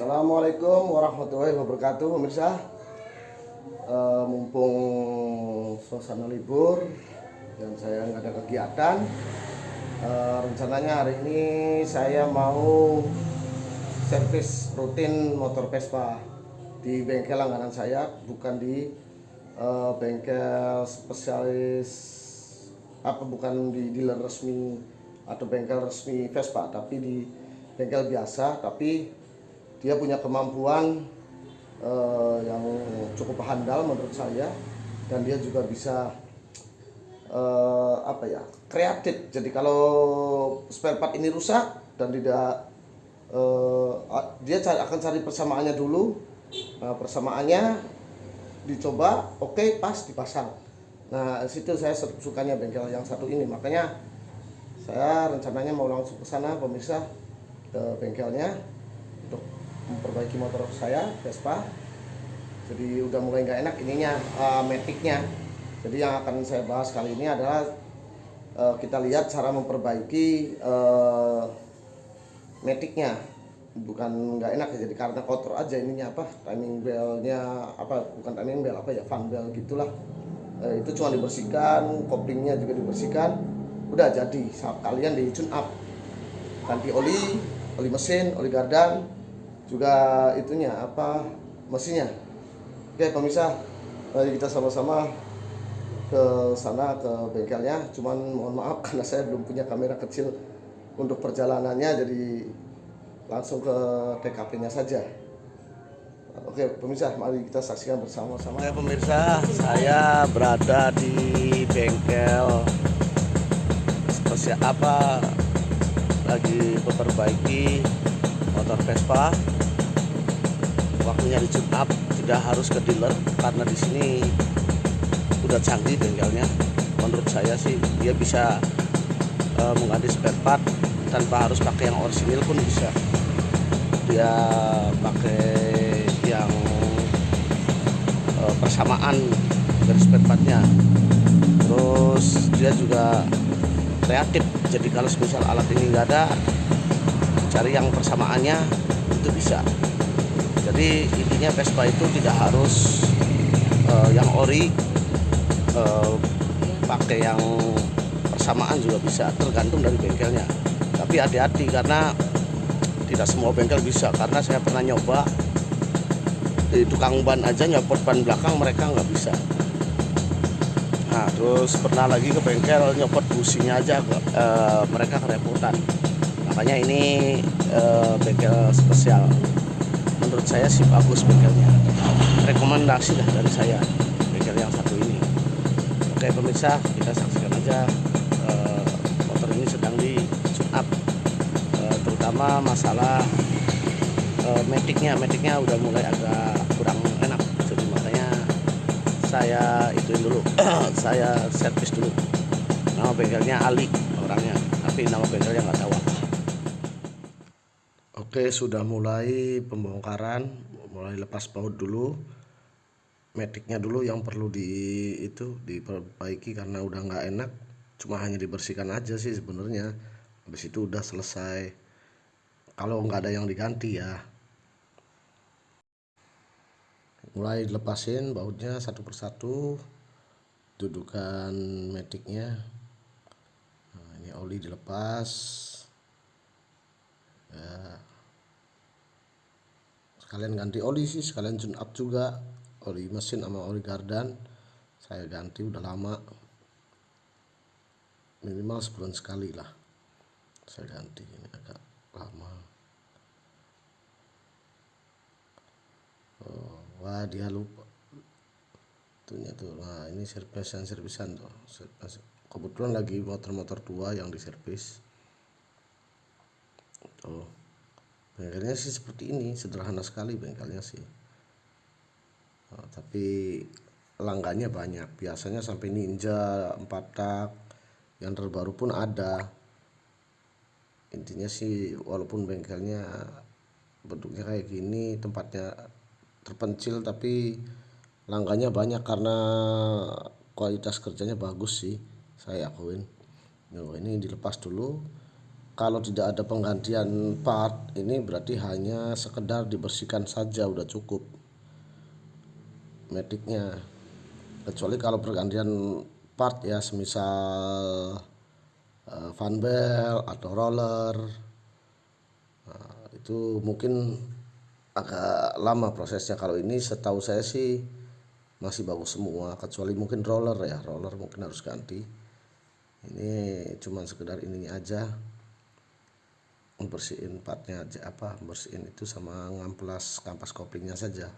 Assalamualaikum warahmatullahi wabarakatuh, pemirsa. Mumpung suasana libur dan saya nggak ada kegiatan, rencananya hari ini saya mau servis rutin motor Vespa di bengkel langganan saya, bukan di bengkel spesialis bukan di dealer resmi atau bengkel resmi Vespa, tapi di bengkel biasa. Tapi dia punya kemampuan yang cukup handal menurut saya, dan dia juga bisa kreatif. Jadi kalau spare part ini rusak dan tidak, dia akan cari persamaannya dulu. Persamaannya dicoba, oke, pas, dipasang. Nah, situ saya sukanya bengkel yang satu ini. Makanya saya rencananya mau langsung ke sana, pemirsa, ke bengkelnya untuk memperbaiki motor saya Vespa. Jadi udah mulai nggak enak ininya, maticnya. Jadi yang akan saya bahas kali ini adalah kita lihat cara memperbaiki maticnya. Bukan nggak enak ya, jadi karena kotor aja ininya, timing belnya, bukan timing bell, fan bell gitulah. Itu cuma dibersihkan, koplingnya juga dibersihkan, udah jadi. Kalian di tune up, ganti oli mesin, oli gardan, juga itunya mesinnya. Oke pemirsa, mari kita sama-sama ke sana, ke bengkelnya. Cuman mohon maaf karena saya belum punya kamera kecil untuk perjalanannya, jadi langsung ke TKP-nya saja. Oke pemirsa, mari kita saksikan bersama-sama. Oke pemirsa, saya berada di bengkel spesial lagi memperbaiki motor Vespa. Waktunya di tune up, tidak harus ke dealer karena di sini udah canggih bengkelnya. Menurut saya sih dia bisa mengganti spare part tanpa harus pakai yang orisinil pun bisa. Dia pakai yang persamaan dari spare partnya. Terus dia juga kreatif. Jadi kalau misal alat ini nggak ada, cari yang persamaannya itu bisa. Jadi intinya Vespa itu tidak harus yang ori, pakai yang persamaan juga bisa, tergantung dari bengkelnya. Tapi hati-hati karena tidak semua bengkel bisa, karena saya pernah nyoba di tukang ban aja nyopot ban belakang mereka nggak bisa. Nah terus pernah lagi ke bengkel nyopot businya aja mereka kerepotan. Makanya ini bengkel spesial. Menurut saya sih bagus bengkelnya, rekomendasi lah dari saya bengkel yang satu ini. Oke pemirsa, kita saksikan aja motor ini sedang di tune up, terutama masalah maticnya udah mulai agak kurang enak. Jadi makanya saya ituin dulu saya servis dulu. Nama bengkelnya Ali orangnya, tapi nama bengkelnya nggak tahu apa. Oke, sudah mulai pembongkaran, mulai lepas baut dulu. Maticnya dulu yang perlu diperbaiki karena udah nggak enak. Cuma hanya dibersihkan aja sih sebenarnya. Habis itu udah selesai. Kalau nggak ada yang diganti ya. Mulai dilepasin bautnya satu persatu. Dudukan maticnya. Nah, ini oli dilepas. Ya. Sekalian ganti oli sih, sekalian tune up juga, oli mesin sama oli gardan saya ganti, udah lama, minimal sebulan sekali lah saya ganti, ini agak lama. Wah dia lupa itunya tuh. Nah ini servisan tuh, kebetulan lagi motor-motor tua yang diservis tuh. Bengkelnya sih seperti ini, sederhana sekali bengkelnya sih. Tapi langgannya banyak, biasanya sampai Ninja 4 tak, yang terbaru pun ada. Intinya sih walaupun bengkelnya bentuknya kayak gini, tempatnya terpencil, tapi langgannya banyak karena kualitas kerjanya bagus sih, saya akuin. Ini dilepas dulu, kalau tidak ada penggantian part ini berarti hanya sekedar dibersihkan saja udah cukup metiknya, kecuali kalau pergantian part ya semisal fan belt atau roller. Nah, itu mungkin agak lama prosesnya. Kalau ini setahu saya sih masih bagus semua, kecuali mungkin roller ya, roller mungkin harus ganti. Ini cuman sekedar ininya aja, membersihin partnya aja, bersihin itu sama ngamplas kampas koplingnya saja.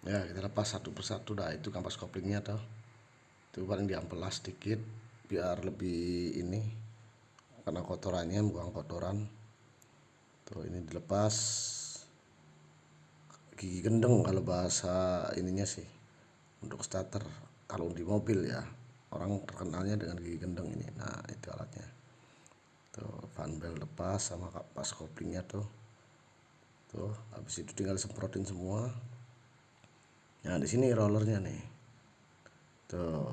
Ya kita lepas satu persatu dah, itu kampas koplingnya tuh, itu paling diamplas sedikit biar lebih ini, karena kotorannya buang kotoran tuh. Ini dilepas, gigi gendeng kalau bahasa ininya sih untuk starter. Kalau di mobil ya orang terkenalnya dengan gigi gendeng ini. Nah itu alatnya tuh, fan belt lepas sama kampas koplingnya tuh. Habis itu tinggal semprotin semua. Nah di sini rollernya nih tuh,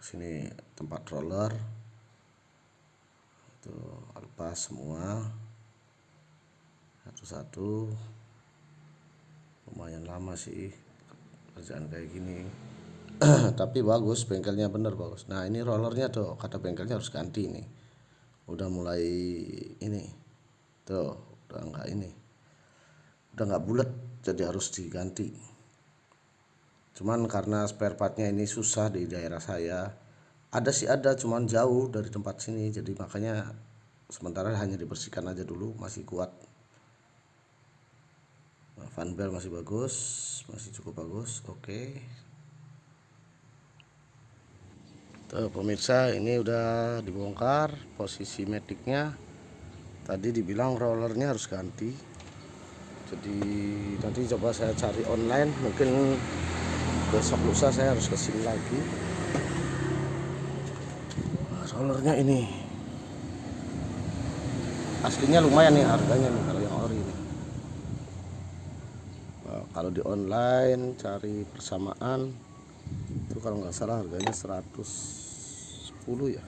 sini tempat roller tuh, lepas semua satu-satu. Lumayan lama sih kerjaan kayak gini. Tapi bagus, bengkelnya bener bagus. Nah ini rollernya tuh, kata bengkelnya harus ganti nih, udah mulai ini tuh, udah nggak bulat, jadi harus diganti. Cuman karena spare partnya ini susah di daerah saya, ada sih ada, cuman jauh dari tempat sini, jadi makanya sementara hanya dibersihkan aja dulu, masih kuat. Nah, fan belt masih bagus, masih cukup bagus. Oke. Tuh pemirsa, ini udah dibongkar posisi metiknya. Tadi dibilang rollernya harus ganti, jadi nanti coba saya cari online, mungkin besok lusa saya harus kesini lagi. Rollernya ini aslinya lumayan nih harganya nih kalau yang ori ini. Nah, kalau di online cari persamaan itu kalau nggak salah harganya 110 ya.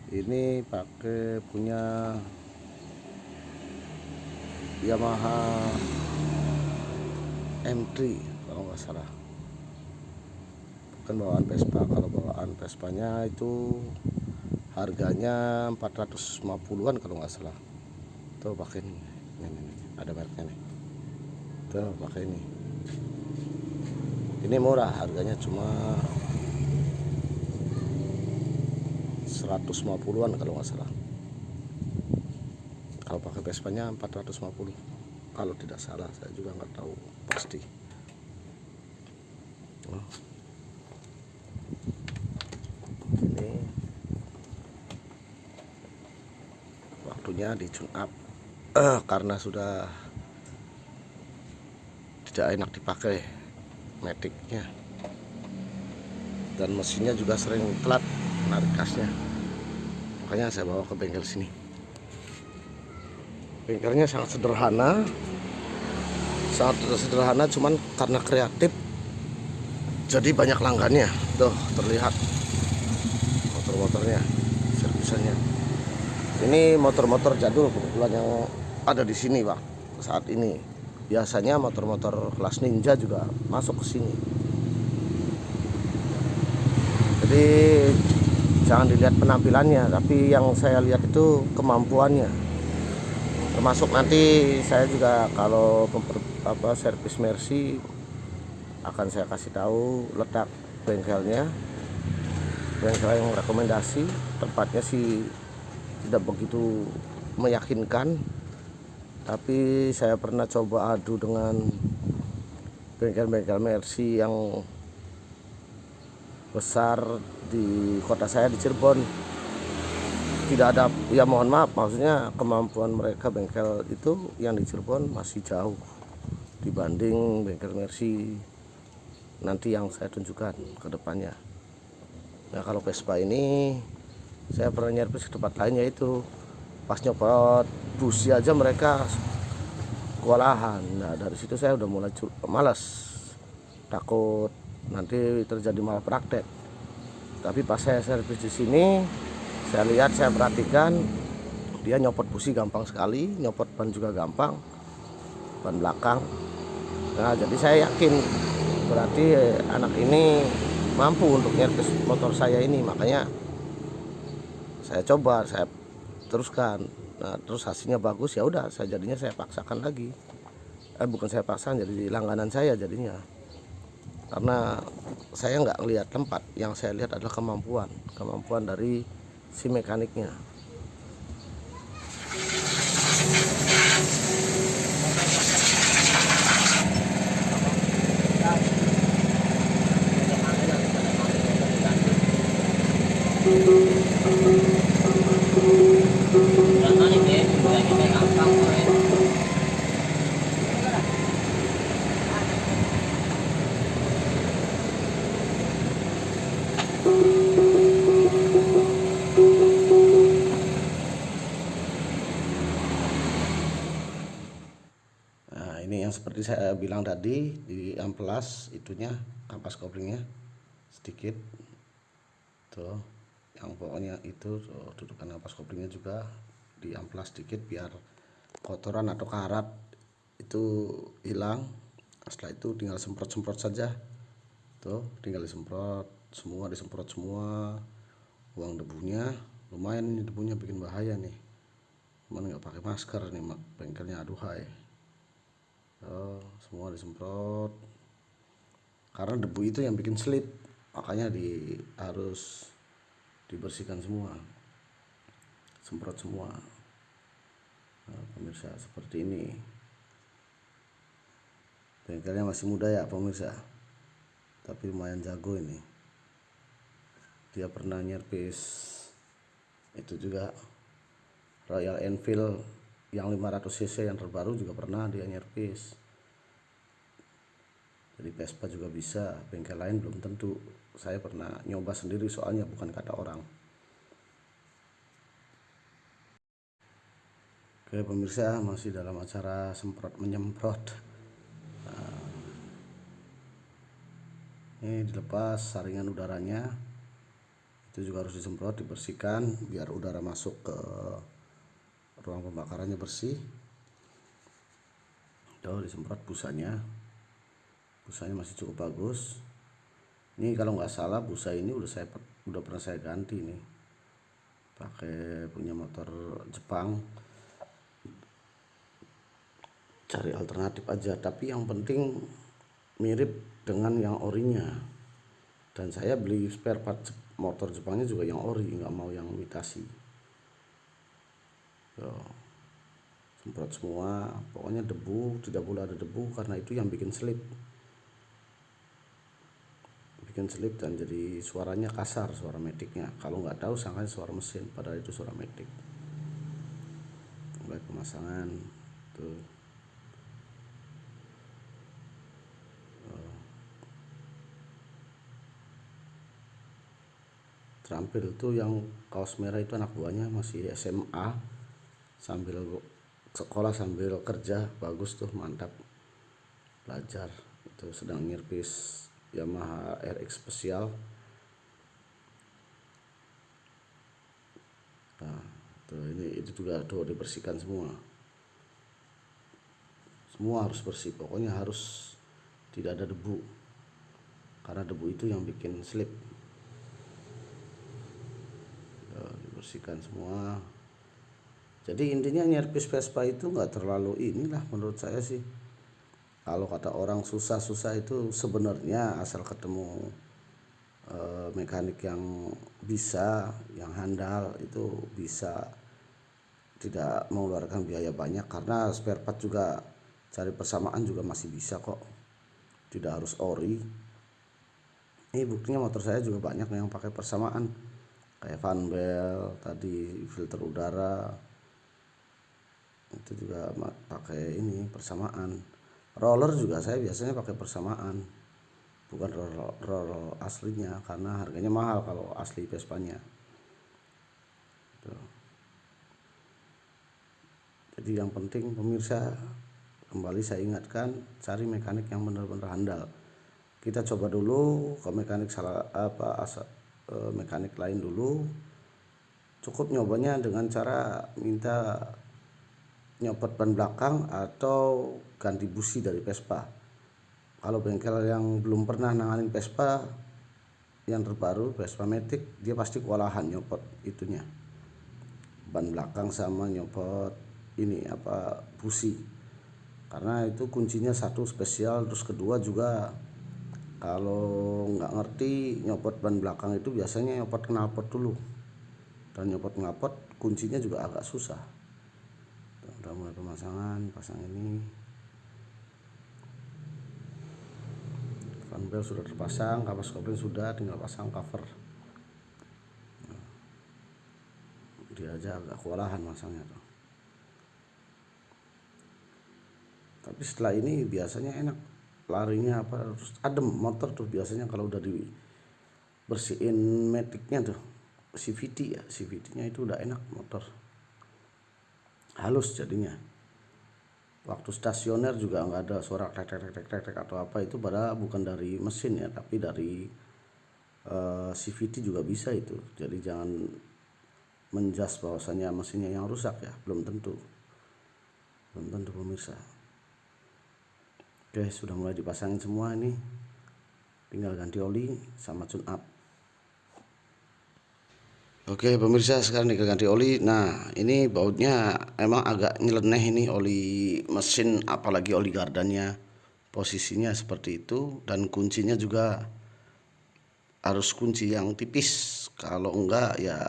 Ini pakai punya Yamaha M3 kalau nggak salah, bukan bawaan Vespa. Kalau bawaan Vespanya itu harganya 450-an kalau nggak salah. Tuh pakai ini, ada mereknya nih. Tuh pakai ini. Ini murah, harganya cuma 150-an kalau nggak salah. Kalau pakai Vespanya 450 kalau tidak salah, saya juga nggak tahu pasti. Ini waktunya di tune up karena sudah tidak enak dipakai metiknya, dan mesinnya juga sering telat menarik kasnya, makanya saya bawa ke bengkel sini. Bengkelnya sangat sederhana, cuman karena kreatif jadi banyak langgannya. Tuh terlihat motor-motornya, servisannya. Ini motor-motor jadul kebetulan yang ada di sini Pak saat ini. Biasanya motor-motor kelas Ninja juga masuk ke sini. Jadi jangan dilihat penampilannya, tapi yang saya lihat itu kemampuannya. Termasuk nanti saya juga kalau servis Mercy akan saya kasih tahu letak bengkelnya, bengkel yang rekomendasi. Tempatnya sih tidak begitu meyakinkan, tapi saya pernah coba adu dengan bengkel-bengkel Mercy yang besar di kota saya di Cirebon. Tidak ada, ya mohon maaf, maksudnya kemampuan mereka bengkel itu yang di Cirebon masih jauh dibanding bengkel Mercy nanti yang saya tunjukkan ke depannya. Nah kalau Vespa ini saya pernah nyervis ke tempat lain, yaitu pas nyopot busi aja mereka kewalahan. Nah dari situ saya udah mulai malas, takut nanti terjadi malah praktek. Tapi pas saya servis di sini, saya lihat, saya perhatikan dia nyopot busi gampang sekali, nyopot ban juga gampang, ban belakang. Nah, jadi saya yakin berarti anak ini mampu untuk nyervis motor saya ini, makanya saya coba, saya teruskan. Nah, terus hasilnya bagus, ya udah, saya paksakan lagi. Bukan saya paksakan, jadi langganan saya jadinya. Karena saya nggak lihat tempat, yang saya lihat adalah kemampuan dari si mekaniknya. Nah, ini yang seperti saya bilang tadi, di amplas itunya, kampas koplingnya sedikit tuh, yang pokoknya itu tuh, dudukan kampas koplingnya juga di amplas sedikit biar kotoran atau karat itu hilang. Setelah itu tinggal semprot-semprot saja tuh, tinggal disemprot semua, buang debunya. Lumayan ini debunya, bikin bahaya nih, cuman nggak pakai masker nih bengkelnya, aduhai. Semua disemprot karena debu itu yang bikin slip, makanya harus dibersihkan semua, semprot semua. Nah, pemirsa, seperti ini. Bengkelnya masih muda ya pemirsa, tapi lumayan jago ini. Dia pernah nyervis itu juga Royal Enfield yang 500 cc yang terbaru, juga pernah dia nyervis. Jadi Vespa juga bisa, bengkel lain belum tentu. Saya pernah nyoba sendiri soalnya, bukan kata orang. Oke pemirsa, masih dalam acara semprot menyemprot. Nah, ini dilepas saringan udaranya, itu juga harus disemprot, dibersihkan biar udara masuk ke ruang pembakarannya bersih. Disemprot busanya masih cukup bagus. Ini kalau nggak salah busa ini udah pernah saya ganti nih, pakai punya motor Jepang. Cari alternatif aja, tapi yang penting mirip dengan yang orinya. Dan saya beli spare part motor Jepangnya juga yang ori, nggak mau yang imitasi. Semprot semua, pokoknya debu, tidak boleh ada debu karena itu yang bikin slip dan jadi suaranya kasar, suara metiknya. Kalau nggak tahu sangkanya suara mesin, padahal itu suara metik. Mulai pemasangan tuh. Terampil tuh yang kaos merah itu anak buahnya masih SMA, sambil sekolah sambil kerja, bagus tuh, mantap belajar. Itu sedang nyervis Yamaha RX Special. Nah, tuh itu juga tuh dibersihkan semua harus bersih, pokoknya harus tidak ada debu, karena debu itu yang bikin slip. Dibersihkan semua. Jadi intinya nyervis Vespa itu nggak terlalu inilah menurut saya sih. Kalau kata orang susah itu sebenarnya asal ketemu mekanik yang bisa, yang handal, itu bisa, tidak mengeluarkan biaya banyak. Karena spare part juga cari persamaan juga masih bisa kok, tidak harus ori. Ini buktinya motor saya juga banyak yang pakai persamaan, kayak fan belt tadi, filter udara itu juga pakai ini persamaan. Roller juga saya biasanya pakai persamaan, bukan roller aslinya, karena harganya mahal kalau asli Vespanya. Jadi yang penting pemirsa, kembali saya ingatkan, cari mekanik yang benar-benar handal. Kita coba dulu ke mekanik mekanik lain dulu. Cukup nyobanya dengan cara minta nyopot ban belakang atau ganti busi dari Vespa. Kalau bengkel yang belum pernah nanganin Vespa yang terbaru, Vespa Matic, dia pasti kewalahan nyopot itunya, ban belakang sama nyopot ini busi, karena itu kuncinya satu spesial. Terus kedua juga kalau nggak ngerti nyopot ban belakang itu biasanya nyopot knalpot dulu, dan nyopot knalpot kuncinya juga agak susah. Udah mulai pemasangan, pasang ini, fan belt sudah terpasang, kapas kopling sudah, tinggal pasang cover. Dia aja agak kewalahan masangnya tuh. Tapi setelah ini biasanya enak, larinya terus adem motor tuh biasanya kalau udah dibersihin maticnya tuh, CVT ya, CVT-nya itu udah enak, motor halus jadinya. Waktu stasioner juga nggak ada suara tek atau apa, itu pada bukan dari mesin ya, tapi dari CVT juga bisa itu. Jadi jangan menjas bahwasanya mesinnya yang rusak ya, belum tentu pemirsa. Oke, sudah mulai dipasangin semua, ini tinggal ganti oli sama tune up. Oke pemirsa, sekarang tinggal ganti oli. Nah ini bautnya emang agak nyeleneh ini oli mesin, apalagi oli gardannya, posisinya seperti itu. Dan kuncinya juga harus kunci yang tipis, kalau enggak ya,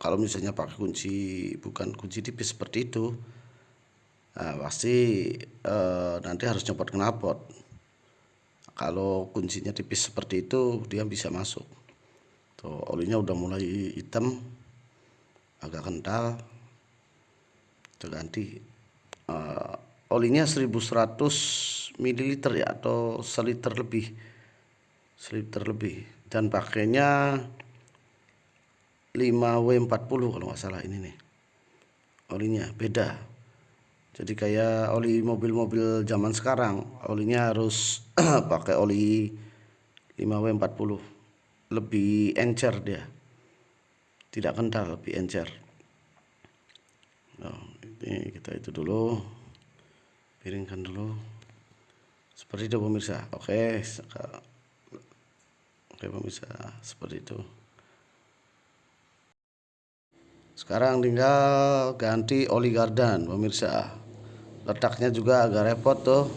kalau misalnya pakai kunci bukan kunci tipis seperti itu, nah, pasti nanti harus nyopot knalpot. Kalau kuncinya tipis seperti itu dia bisa masuk. Tuh, olinya udah mulai hitam, agak kental. Terganti olinya 1100 ml ya, atau seliter lebih, dan pakainya 5W40 kalau nggak salah. Ini nih olinya beda, jadi kayak oli mobil-mobil zaman sekarang, olinya harus pakai oli 5W40, lebih encer dia, tidak kental, lebih encer. Nah, ini kita itu dulu, piringkan dulu seperti itu pemirsa. Oke pemirsa, seperti itu. Sekarang tinggal ganti oli gardan pemirsa. Letaknya juga agak repot tuh,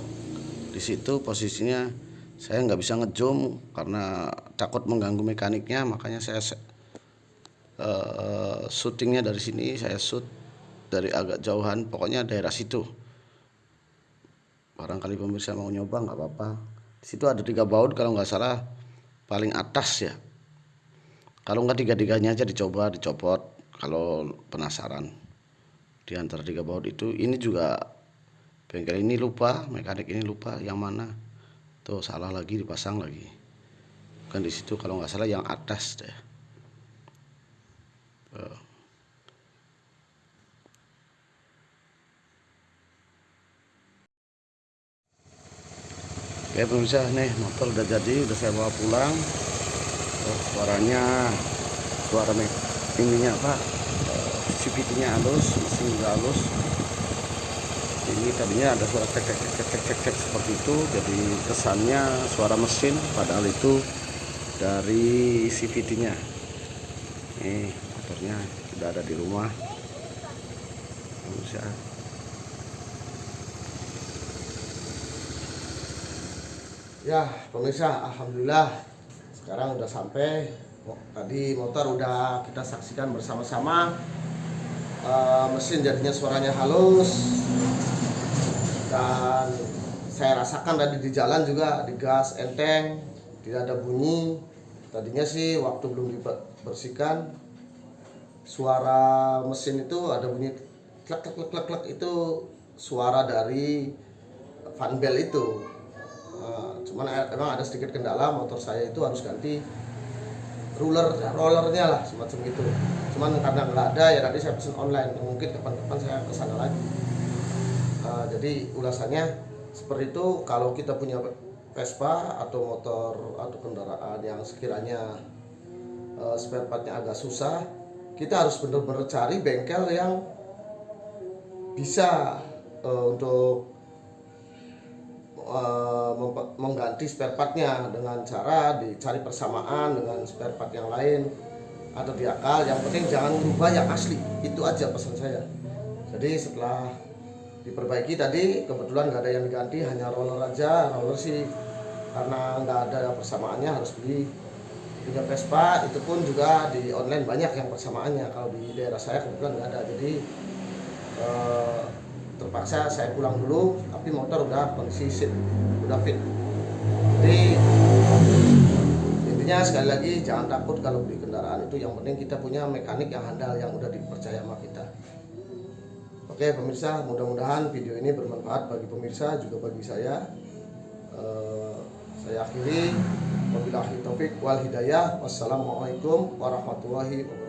di situ posisinya saya nggak bisa ngezoom karena takut mengganggu mekaniknya, makanya saya syutingnya dari sini, saya shoot dari agak jauhan, pokoknya daerah situ. Barangkali pemirsa mau nyoba nggak apa-apa. Di situ ada 3 baut kalau nggak salah, paling atas ya. Kalau nggak tiga-tiganya aja dicoba, dicopot kalau penasaran. Di antara 3 baut itu, ini juga bengkel ini lupa, mekanik ini lupa yang mana. Tuh salah lagi, dipasang lagi. Bukan di situ, kalau nggak salah yang atas deh. Oke pemirsa, nih motor udah jadi, udah saya bawa pulang. Suaranya, suara ininya CVT-nya halus, mesin juga halus. Ini tadinya ada suara cek seperti itu, jadi kesannya suara mesin, padahal itu dari CVT-nya. Nih motornya udah ada di rumah pemirsa. Ya pemirsa, alhamdulillah sekarang udah sampai. Tadi motor udah kita saksikan bersama-sama, mesin jadinya suaranya halus, dan saya rasakan tadi di jalan juga digas enteng, tidak ada bunyi. Tadinya sih waktu belum dibersihkan, suara mesin itu ada bunyi klek klek klek klek, itu suara dari fan belt itu. Cuman emang ada sedikit kendala, motor saya itu harus ganti rollernya lah, semacam itu. Cuman karena nggak ada ya, tadi saya pesen online, mungkin kapan-kapan saya kesana lagi. Jadi ulasannya seperti itu. Kalau kita punya Vespa atau motor atau kendaraan yang sekiranya spare partnya agak susah, kita harus benar-benar cari bengkel yang bisa untuk mengganti spare partnya dengan cara dicari persamaan dengan spare part yang lain atau diakal. Yang penting jangan merubah yang asli, itu aja pesan saya. Jadi setelah diperbaiki tadi, kebetulan nggak ada yang diganti, hanya roller aja. Roller sih karena nggak ada persamaannya harus beli. Juga Vespa itu pun juga di online banyak yang persamaannya, kalau di daerah saya kebetulan nggak ada, jadi terpaksa saya pulang dulu, tapi motor udah kondisi sit, udah fit. Jadi intinya sekali lagi jangan takut kalau beli kendaraan itu, yang penting kita punya mekanik yang handal yang udah dipercaya sama kita. Oke pemirsa, mudah-mudahan video ini bermanfaat bagi pemirsa juga bagi saya. Saya akhiri, wabillahi taufik wal hidayah. Wassalamualaikum warahmatullahi wabarakatuh.